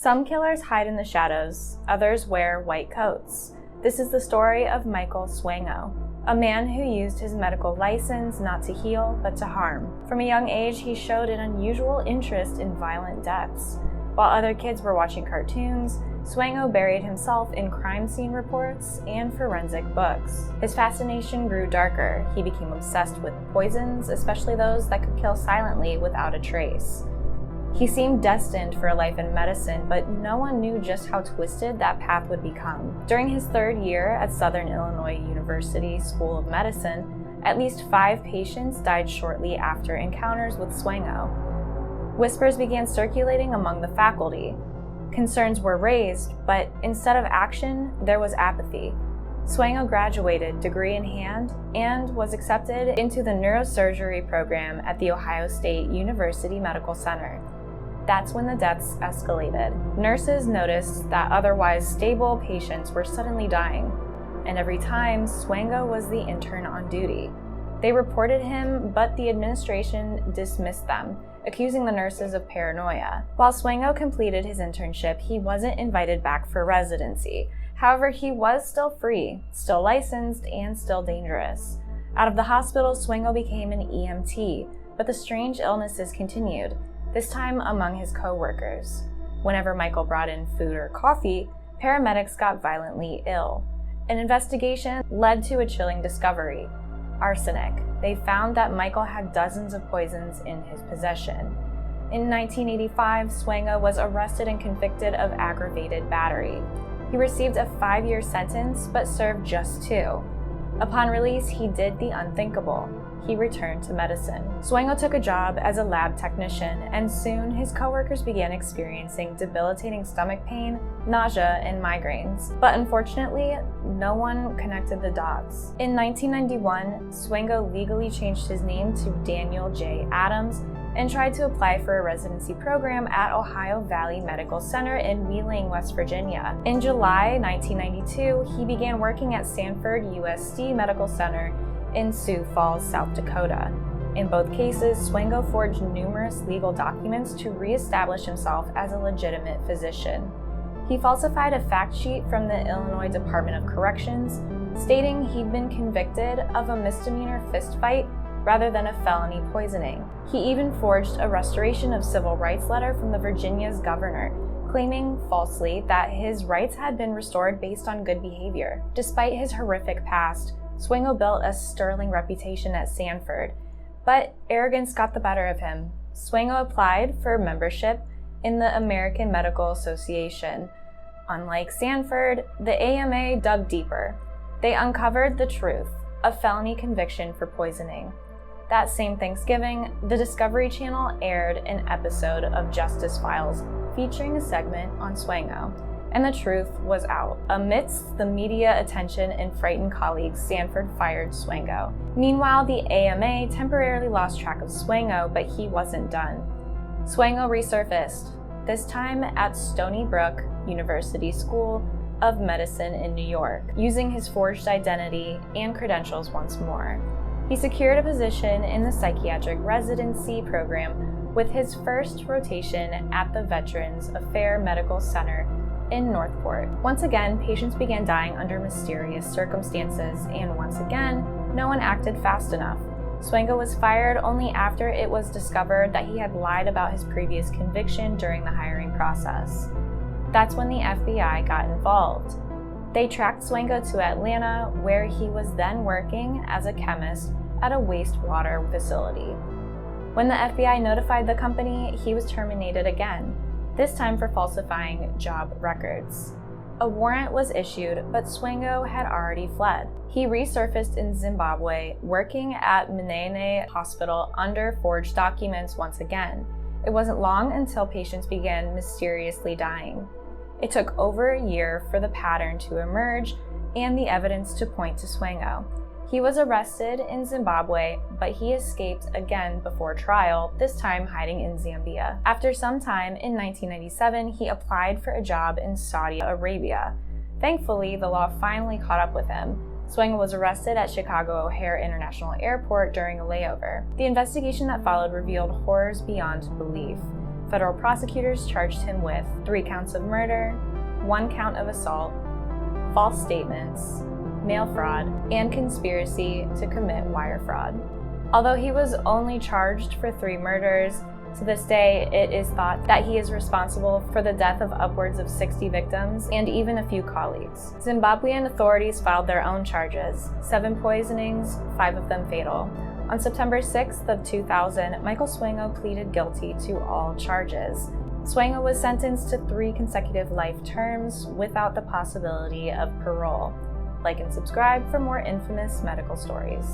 Some killers hide in the shadows, others wear white coats. This is the story of Michael Swango, a man who used his medical license not to heal, but to harm. From a young age, he showed an unusual interest in violent deaths. While other kids were watching cartoons, Swango buried himself in crime scene reports and forensic books. His fascination grew darker. He became obsessed with poisons, especially those that could kill silently without a trace. He seemed destined for a life in medicine, but no one knew just how twisted that path would become. During his third year at Southern Illinois University School of Medicine, at least 5 patients died shortly after encounters with Swango. Whispers began circulating among the faculty. Concerns were raised, but instead of action, there was apathy. Swango graduated, degree in hand, and was accepted into the neurosurgery program at the Ohio State University Medical Center. That's when the deaths escalated. Nurses noticed that otherwise stable patients were suddenly dying, and every time, Swango was the intern on duty. They reported him, but the administration dismissed them, accusing the nurses of paranoia. While Swango completed his internship, he wasn't invited back for residency. However, he was still free, still licensed, and still dangerous. Out of the hospital, Swango became an EMT, but the strange illnesses continued, this time among his co-workers. Whenever Michael brought in food or coffee, paramedics got violently ill. An investigation led to a chilling discovery: arsenic. They found that Michael had dozens of poisons in his possession. In 1985, Swango was arrested and convicted of aggravated battery. He received a 5-year sentence, but served just 2. Upon release, he did the unthinkable. He returned to medicine. Swango took a job as a lab technician, and soon his coworkers began experiencing debilitating stomach pain, nausea, and migraines. But unfortunately, no one connected the dots. In 1991, Swango legally changed his name to Daniel J. Adams and tried to apply for a residency program at Ohio Valley Medical Center in Wheeling, West Virginia. In July 1992, he began working at Sanford USD Medical Center in Sioux Falls, South Dakota. In both cases, Swango forged numerous legal documents to reestablish himself as a legitimate physician. He falsified a fact sheet from the Illinois Department of Corrections, stating he'd been convicted of a misdemeanor fistfight rather than a felony poisoning. He even forged a restoration of civil rights letter from the Virginia's governor, claiming falsely that his rights had been restored based on good behavior. Despite his horrific past, Swango built a sterling reputation at Sanford, but arrogance got the better of him. Swango applied for membership in the American Medical Association. Unlike Sanford, the AMA dug deeper. They uncovered the truth, a felony conviction for poisoning. That same Thanksgiving, the Discovery Channel aired an episode of Justice Files featuring a segment on Swango, and the truth was out. Amidst the media attention and frightened colleagues, Sanford fired Swango. Meanwhile, the AMA temporarily lost track of Swango, but he wasn't done. Swango resurfaced, this time at Stony Brook University School of Medicine in New York, using his forged identity and credentials once more. He secured a position in the psychiatric residency program with his first rotation at the Veterans Affairs Medical Center in Northport. Once again, patients began dying under mysterious circumstances, and once again, no one acted fast enough. Swango was fired only after it was discovered that he had lied about his previous conviction during the hiring process. That's when the FBI got involved. They tracked Swango to Atlanta, where he was then working as a chemist at a wastewater facility. When the FBI notified the company, he was terminated again, this time for falsifying job records. A warrant was issued, but Swango had already fled. He resurfaced in Zimbabwe, working at Manene Hospital under forged documents once again. It wasn't long until patients began mysteriously dying. It took over a year for the pattern to emerge and the evidence to point to Swango. He was arrested in Zimbabwe, but he escaped again before trial, this time hiding in Zambia. After some time, in 1997, he applied for a job in Saudi Arabia. Thankfully, the law finally caught up with him. Swango was arrested at Chicago O'Hare International Airport during a layover. The investigation that followed revealed horrors beyond belief. Federal prosecutors charged him with 3 counts of murder, 1 count of assault, false statements, mail fraud, and conspiracy to commit wire fraud. Although he was only charged for 3 murders, to this day it is thought that he is responsible for the death of upwards of 60 victims and even a few colleagues. Zimbabwean authorities filed their own charges, 7 poisonings, 5 of them fatal. On September 6th of 2000, Michael Swango pleaded guilty to all charges. Swango was sentenced to 3 consecutive life terms without the possibility of parole. Like and subscribe for more infamous medical stories.